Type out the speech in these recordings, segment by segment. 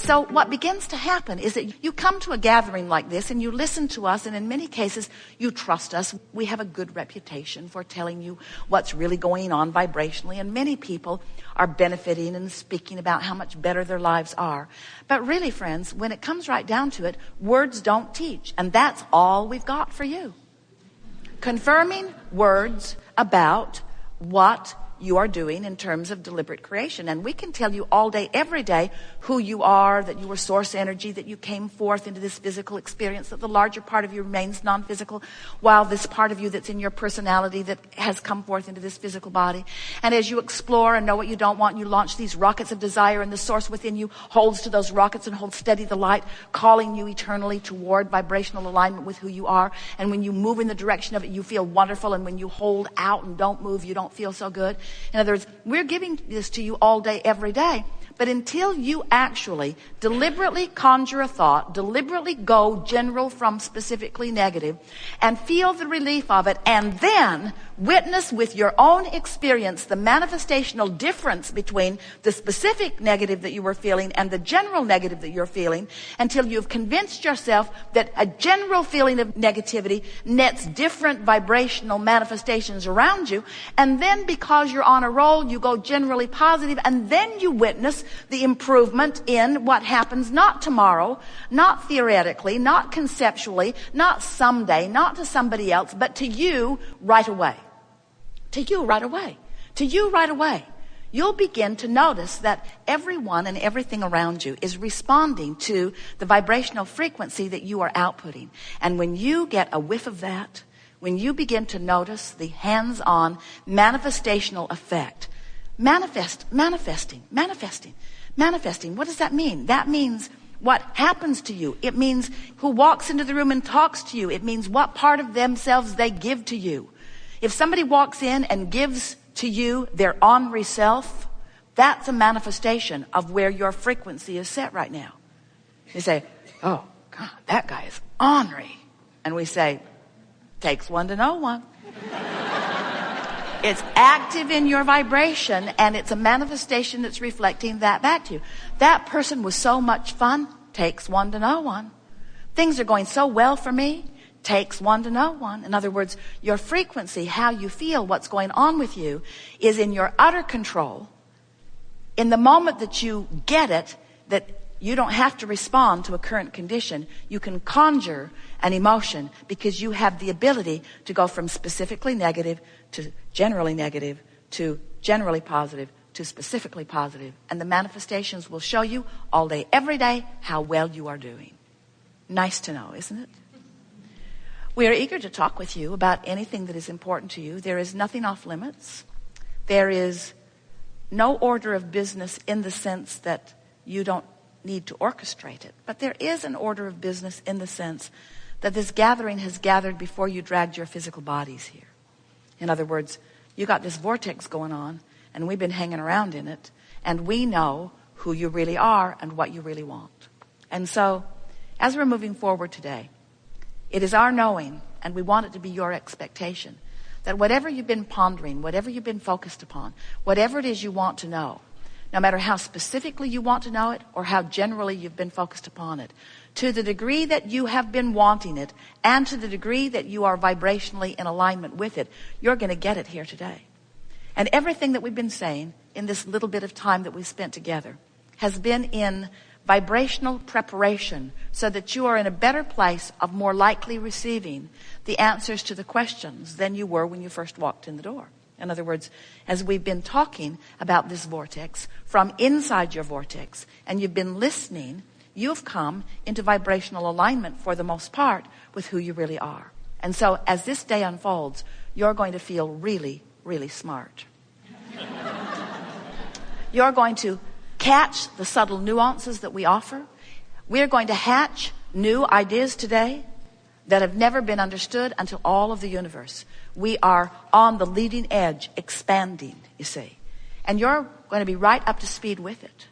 So what begins to happen is that you come to a gathering like this and you listen to us, and in many cases you trust us. We have a good reputation for telling you what's really going on vibrationally, and many people are benefiting and speaking about how much better their lives are. But really, friends, when it comes right down to it, words don't teach, and that's all we've got for you. Confirming words about what you are doing in terms of deliberate creation. And we can tell you all day, every day, who you are, that you were source energy, that you came forth into this physical experience, that the larger part of you remains non-physical, while this part of you that's in your personality that has come forth into this physical body. And as you explore and know what you don't want, you launch these rockets of desire, and the source within you holds to those rockets and holds steady the light, calling you eternally toward vibrational alignment with who you are. And when you move in the direction of it, you feel wonderful. And when you hold out and don't move, you don't feel so good. In other words, we're giving this to you all day, every day. But until you actually deliberately conjure a thought, deliberately go general from specifically negative, and feel the relief of it, and then witness with your own experience the manifestational difference between the specific negative that you were feeling and the general negative that you're feeling, until you've convinced yourself that a general feeling of negativity nets different vibrational manifestations around you, and then because you're on a roll, you go generally positive, and then you witness the improvement in what happens not tomorrow, not theoretically, not conceptually, not someday, not to somebody else, but to you right away. To you right away. To you right away. You'll begin to notice that everyone and everything around you is responding to the vibrational frequency that you are outputting. And when you get a whiff of that, when you begin to notice the hands-on manifestational effect, manifesting. What does that mean? That means what happens to you. It means who walks into the room and talks to you. It means what part of themselves they give to you. If somebody walks in and gives to you their ornery self, that's a manifestation of where your frequency is set right now. You say, oh, God, that guy is ornery. And we say, takes one to know one. It's active in your vibration, and it's a manifestation that's reflecting that back to you. That person was so much fun, takes one to know one. Things are going so well for me, takes one to know one. In other words, your frequency, how you feel, what's going on with you, is in your utter control. In the moment that you get it, that you don't have to respond to a current condition, you can conjure an emotion, because you have the ability to go from specifically negative to generally negative to generally positive to specifically positive. And the manifestations will show you all day, every day, how well you are doing. Nice to know, isn't it? We are eager to talk with you about anything that is important to you. There is nothing off limits. There is no order of business in the sense that you don't need to orchestrate it. But there is an order of business in the sense that this gathering has gathered before you dragged your physical bodies here. In other words, you got this vortex going on, and we've been hanging around in it, and we know who you really are and what you really want. And so, as we're moving forward today, it is our knowing, and we want it to be your expectation, that whatever you've been pondering, whatever you've been focused upon, whatever it is you want to know, no matter how specifically you want to know it or how generally you've been focused upon it, to the degree that you have been wanting it and to the degree that you are vibrationally in alignment with it, you're going to get it here today. And everything that we've been saying in this little bit of time that we've spent together has been in vibrational preparation so that you are in a better place of more likely receiving the answers to the questions than you were when you first walked in the door. In other words, as we've been talking about this vortex from inside your vortex, and you've been listening, you've come into vibrational alignment for the most part with who you really are. And so as this day unfolds, you're going to feel really, really smart. You're going to catch the subtle nuances that we offer. We're going to hatch new ideas today that have never been understood until all of the universe. We are on the leading edge, expanding, you see. And you're going to be right up to speed with it.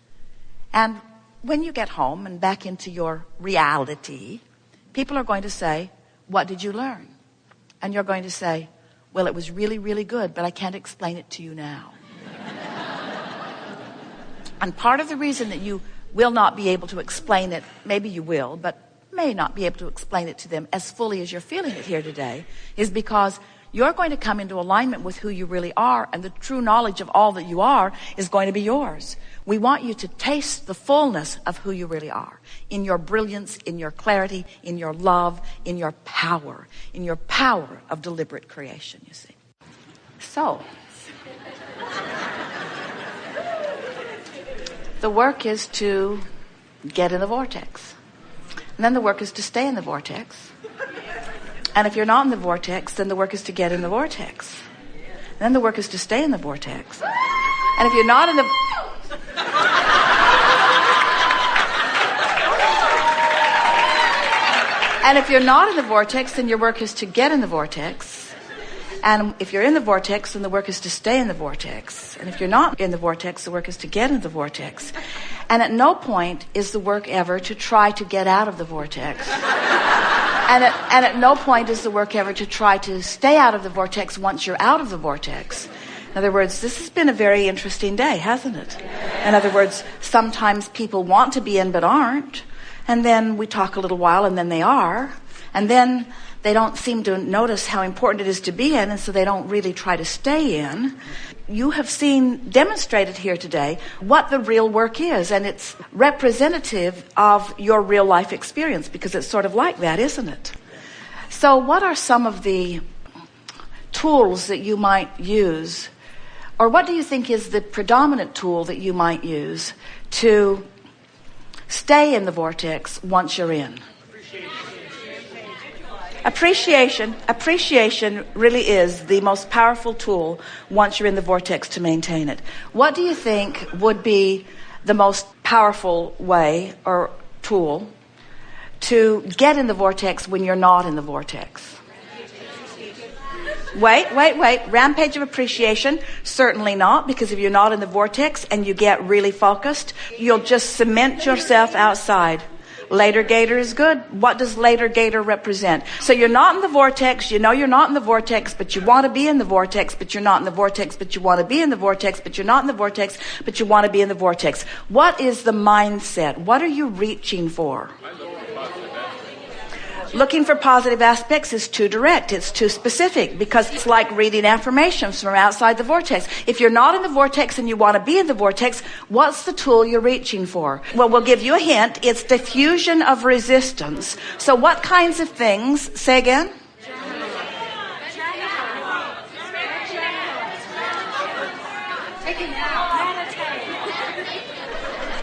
And when you get home and back into your reality, people are going to say, what did you learn? And you're going to say, well, it was really, really good, but I can't explain it to you now. And part of the reason that you will not be able to explain it. Maybe you will, but may not be able to explain it to them as fully as you're feeling it here today, is because you're going to come into alignment with who you really are, and the true knowledge of all that you are is going to be yours. We want you to taste the fullness of who you really are, in your brilliance, in your clarity, in your love, in your power of deliberate creation, you see. So, the work is to get in the vortex. And then the work is to stay in the vortex. And if you're not in the vortex, then the work is to get in the vortex. And then the work is to stay in the vortex. And if you're not in the... And if you're not in the vortex, then your work is to get in the vortex. And if you're in the vortex, then the work is to stay in the vortex. And if you're not in the vortex, the work is to get in the vortex. And at no point is the work ever to try to get out of the vortex. And at no point is the work ever to try to stay out of the vortex once you're out of the vortex. In other words, this has been a very interesting day, hasn't it? In other words, sometimes people want to be in but aren't. And then we talk a little while and then they are. And then they don't seem to notice how important it is to be in, and so they don't really try to stay in. You have seen demonstrated here today what the real work is, and it's representative of your real life experience, because it's sort of like that, isn't it? So what are some of the tools that you might use, or what do you think is the predominant tool that you might use to stay in the vortex once you're in? Appreciation really is the most powerful tool once you're in the vortex to maintain it. What do you think would be the most powerful way or tool to get in the vortex when you're not in the vortex? Wait. Rampage of appreciation? Certainly not, because if you're not in the vortex and you get really focused, you'll just cement yourself outside. Later gator is good. What does later gator represent? So you're not in the vortex. You know you're not in the vortex, but you want to be in the vortex, but you're not in the vortex, but you want to be in the vortex, but you're not in the vortex, but you want to be in the vortex. What is the mindset? What are you reaching for? Looking for positive aspects is too direct. It's too specific, because it's like reading affirmations from outside the vortex. If you're not in the vortex and you want to be in the vortex, what's the tool you're reaching for? Well, we'll give you a hint. It's diffusion of resistance. So what kinds of things? Say again.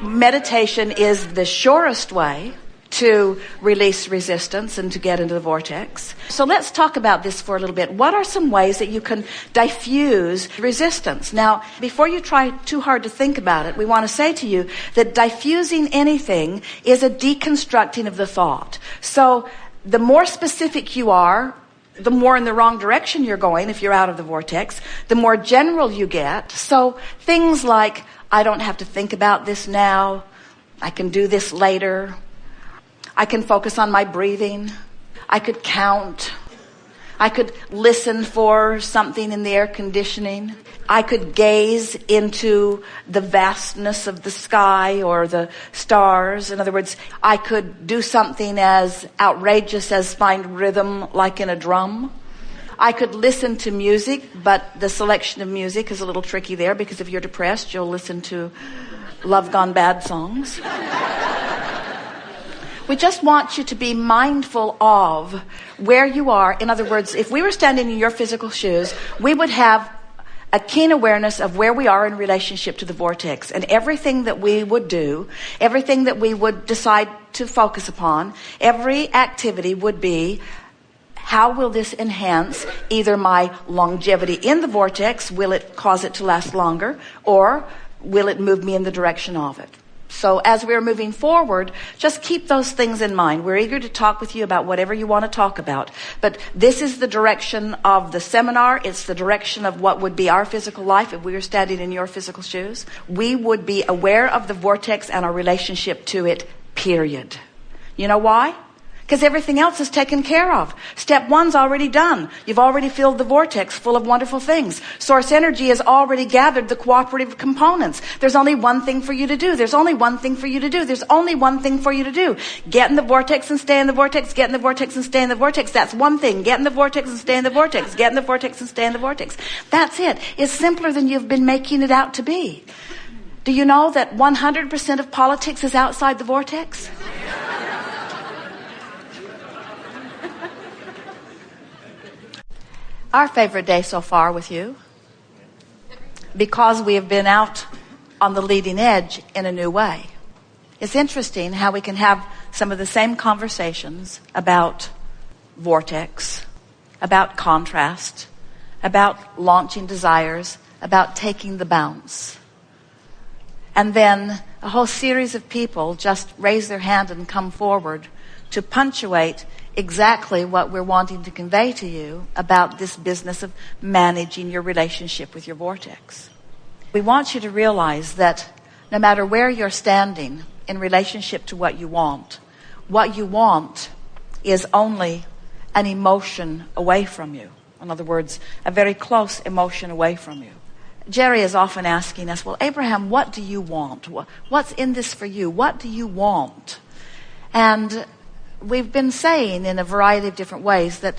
Meditation is the surest way to release resistance and to get into the vortex. So let's talk about this for a little bit. What are some ways that you can diffuse resistance? Now, before you try too hard to think about it, we want to say to you that diffusing anything is a deconstructing of the thought. So the more specific you are, the more in the wrong direction you're going if you're out of the vortex, the more general you get. So things like, I don't have to think about this now, I can do this later, I can focus on my breathing. I could count. I could listen for something in the air conditioning. I could gaze into the vastness of the sky or the stars. In other words, I could do something as outrageous as find rhythm like in a drum. I could listen to music, but the selection of music is a little tricky there, because if you're depressed, you'll listen to Love Gone Bad songs. We just want you to be mindful of where you are. In other words, if we were standing in your physical shoes, we would have a keen awareness of where we are in relationship to the vortex. And everything that we would do, everything that we would decide to focus upon, every activity would be, how will this enhance either my longevity in the vortex? Will it cause it to last longer? Or will it move me in the direction of it? So as we're moving forward, just keep those things in mind. We're eager to talk with you about whatever you want to talk about. But this is the direction of the seminar. It's the direction of what would be our physical life if we were standing in your physical shoes. We would be aware of the vortex and our relationship to it, period. You know why? Because everything else is taken care of. Step one's already done. You've already filled the vortex full of wonderful things. Source energy has already gathered the cooperative components. There's only one thing for you to do. There's only one thing for you to do. There's only one thing for you to do. Get in the vortex and stay in the vortex. Get in the vortex and stay in the vortex. That's one thing. Get in the vortex and stay in the vortex. Get in the vortex and stay in the vortex. That's it. It's simpler than you've been making it out to be. Do you know that 100% of politics is outside the vortex? Our favorite day so far with you, because we have been out on the leading edge in a new way. It's interesting how we can have some of the same conversations about vortex, about contrast, about launching desires, about taking the bounce. And then a whole series of people just raise their hand and come forward to punctuate exactly what we're wanting to convey to you about this business of managing your relationship with your vortex. We want you to realize that no matter where you're standing in relationship to what you want is only an emotion away from you. In other words, a very close emotion away from you. Jerry is often asking us, well, Abraham, what do you want? What's in this for you? What do you want? And we've been saying in a variety of different ways that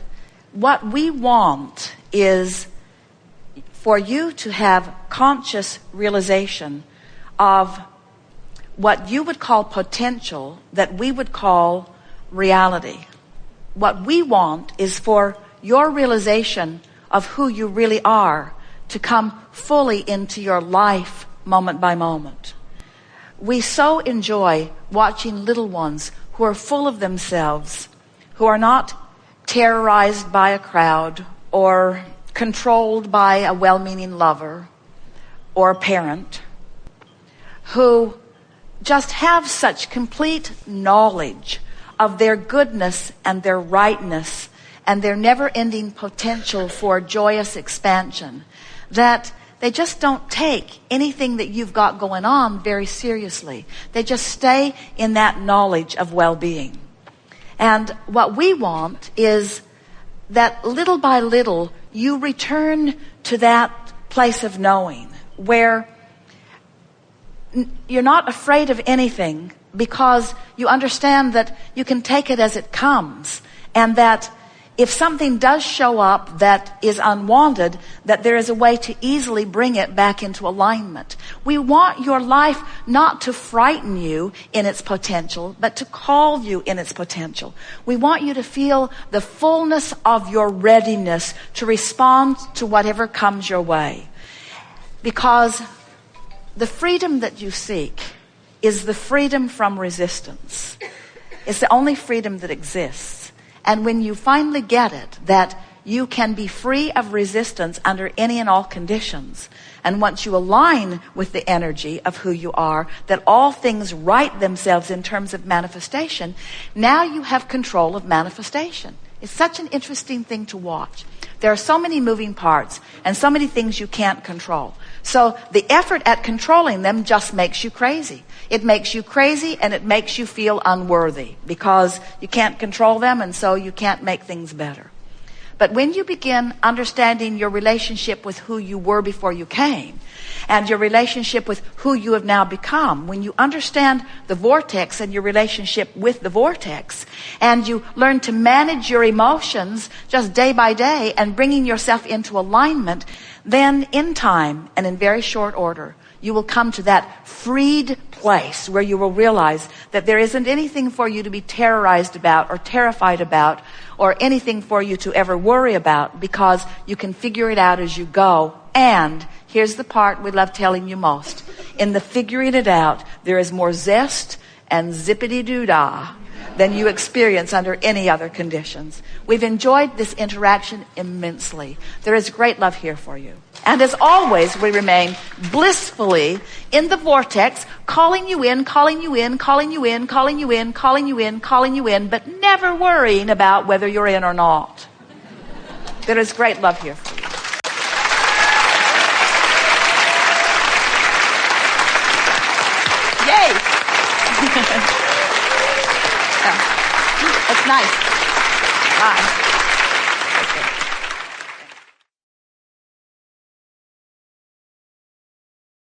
what we want is for you to have conscious realization of what you would call potential that we would call reality. What we want is for your realization of who you really are to come fully into your life moment by moment. We so enjoy watching little ones who are full of themselves, who are not terrorized by a crowd or controlled by a well-meaning lover or a parent, who just have such complete knowledge of their goodness and their rightness and their never-ending potential for joyous expansion, that they just don't take anything that you've got going on very seriously. They just stay in that knowledge of well-being. And what we want is that little by little you return to that place of knowing where you're not afraid of anything because you understand that you can take it as it comes, and that if something does show up that is unwanted, that there is a way to easily bring it back into alignment. We want your life not to frighten you in its potential, but to call you in its potential. We want you to feel the fullness of your readiness to respond to whatever comes your way. Because the freedom that you seek is the freedom from resistance. It's the only freedom that exists. And when you finally get it, that you can be free of resistance under any and all conditions, and once you align with the energy of who you are, that all things right themselves in terms of manifestation, now you have control of manifestation. It's such an interesting thing to watch. There are so many moving parts and so many things you can't control. So the effort at controlling them just makes you crazy. It makes you crazy and it makes you feel unworthy because you can't control them, and so you can't make things better. But when you begin understanding your relationship with who you were before you came and your relationship with who you have now become, when you understand the vortex and your relationship with the vortex, and you learn to manage your emotions just day by day and bringing yourself into alignment, then in time and in very short order, you will come to that freed place where you will realize that there isn't anything for you to be terrorized about or terrified about, or anything for you to ever worry about, because you can figure it out as you go. And here's the part we love telling you most. In the figuring it out, there is more zest and zippity-doo-dah than you experience under any other conditions. We've enjoyed this interaction immensely. There is great love here for you. And as always, we remain blissfully in the vortex, calling you in, calling you in, calling you in, calling you in, calling you in, calling you in, but never worrying about whether you're in or not. There is great love here for you. Yay! nice. Bye.